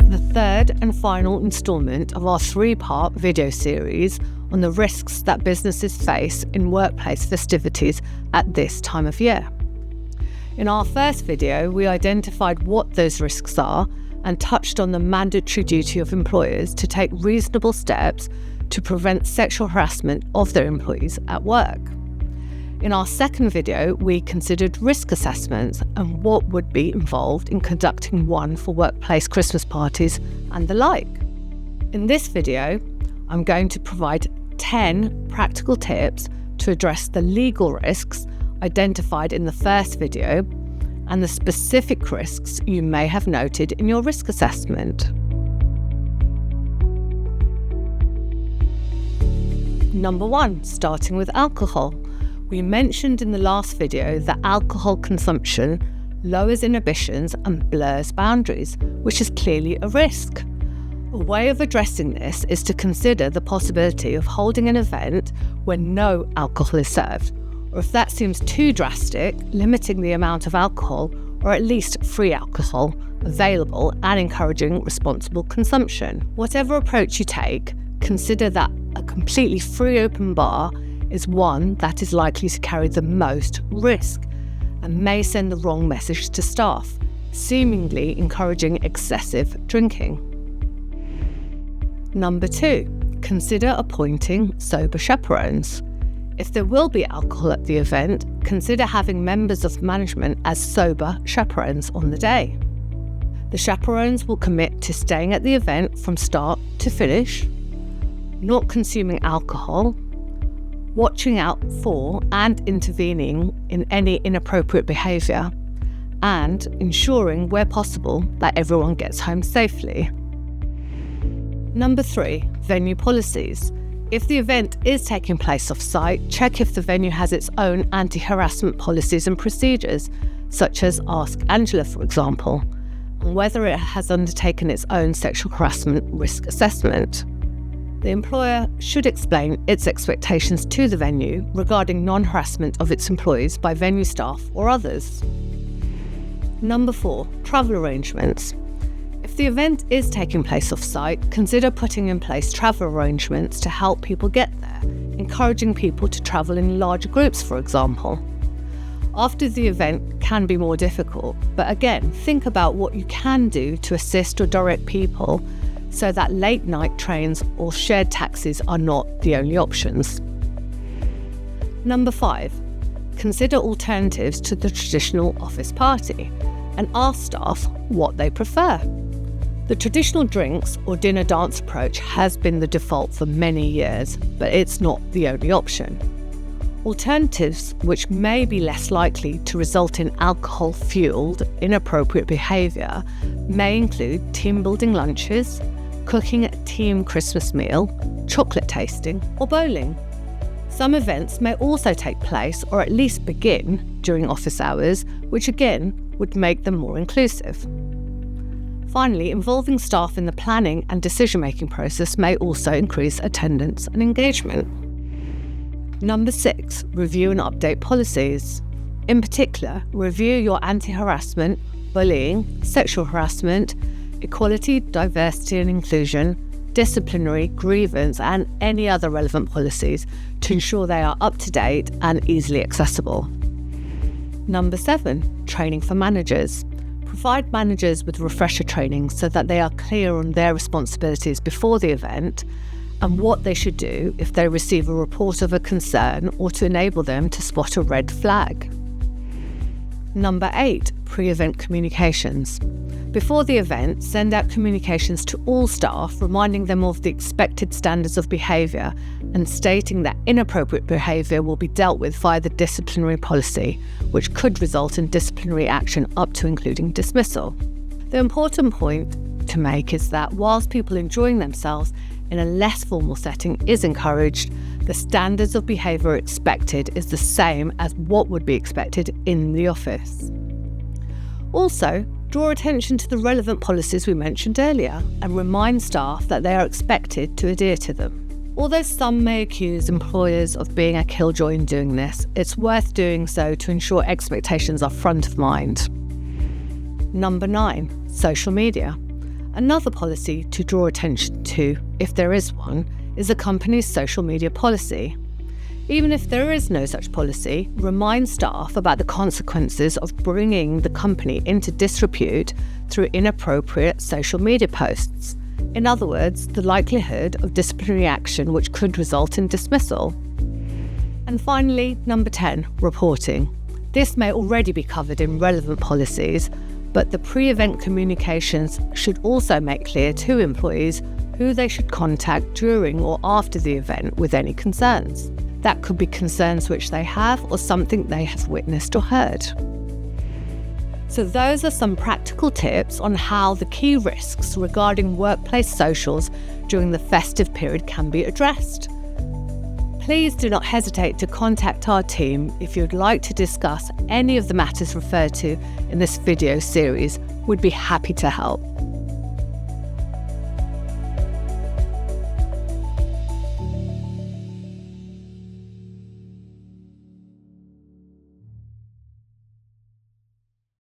the third and final instalment of our 3-part video series on the risks that businesses face in workplace festivities at this time of year. In our first video, we identified what those risks are and touched on the mandatory duty of employers to take reasonable steps to prevent sexual harassment of their employees at work. In our second video, we considered risk assessments and what would be involved in conducting one for workplace Christmas parties and the like. In this video, I'm going to provide 10 practical tips to address the legal risks identified in the first video and the specific risks you may have noted in your risk assessment. Number 1, starting with alcohol. We mentioned in the last video that alcohol consumption lowers inhibitions and blurs boundaries, which is clearly a risk. A way of addressing this is to consider the possibility of holding an event where no alcohol is served, or if that seems too drastic, limiting the amount of alcohol or at least free alcohol available and encouraging responsible consumption. Whatever approach you take, consider that a completely free open bar is one that is likely to carry the most risk and may send the wrong message to staff, seemingly encouraging excessive drinking. Number 2, consider appointing sober chaperones. If there will be alcohol at the event, consider having members of management as sober chaperones on the day. The chaperones will commit to staying at the event from start to finish, not consuming alcohol, watching out for and intervening in any inappropriate behaviour, and ensuring where possible that everyone gets home safely. Number 3, venue policies. If the event is taking place off-site, check if the venue has its own anti-harassment policies and procedures, such as Ask Angela, for example, and whether it has undertaken its own sexual harassment risk assessment. The employer should explain its expectations to the venue regarding non-harassment of its employees by venue staff or others. Number 4, travel arrangements. If the event is taking place off-site, consider putting in place travel arrangements to help people get there, encouraging people to travel in larger groups, for example. After the event can be more difficult, but again, think about what you can do to assist or direct people so that late night trains or shared taxis are not the only options. Number 5, consider alternatives to the traditional office party and ask staff what they prefer. The traditional drinks or dinner dance approach has been the default for many years, but it's not the only option. Alternatives, which may be less likely to result in alcohol-fueled inappropriate behaviour, may include team-building lunches, cooking a team Christmas meal, chocolate tasting, or bowling. Some events may also take place or at least begin during office hours, which again would make them more inclusive. Finally, involving staff in the planning and decision-making process may also increase attendance and engagement. Number 6, review and update policies. In particular, review your anti-harassment, bullying, sexual harassment, equality, diversity and inclusion, disciplinary, grievance and any other relevant policies to ensure they are up to date and easily accessible. Number 7, training for managers. Provide managers with refresher training so that they are clear on their responsibilities before the event and what they should do if they receive a report of a concern or to enable them to spot a red flag. Number 8, pre-event communications. Before the event, send out communications to all staff reminding them of the expected standards of behaviour and stating that inappropriate behaviour will be dealt with via the disciplinary policy, which could result in disciplinary action up to including dismissal. The important point to make is that whilst people enjoying themselves in a less formal setting is encouraged, the standards of behaviour expected is the same as what would be expected in the office. Also, draw attention to the relevant policies we mentioned earlier and remind staff that they are expected to adhere to them. Although some may accuse employers of being a killjoy in doing this, it's worth doing so to ensure expectations are front of mind. Number 9, social media. Another policy to draw attention to, if there is one, is a company's social media policy. Even if there is no such policy, remind staff about the consequences of bringing the company into disrepute through inappropriate social media posts. In other words, the likelihood of disciplinary action which could result in dismissal. And finally, number 10, reporting. This may already be covered in relevant policies, but the pre-event communications should also make clear to employees who they should contact during or after the event with any concerns. That could be concerns which they have or something they have witnessed or heard. So those are some practical tips on how the key risks regarding workplace socials during the festive period can be addressed. Please do not hesitate to contact our team if you'd like to discuss any of the matters referred to in this video series. We'd be happy to help.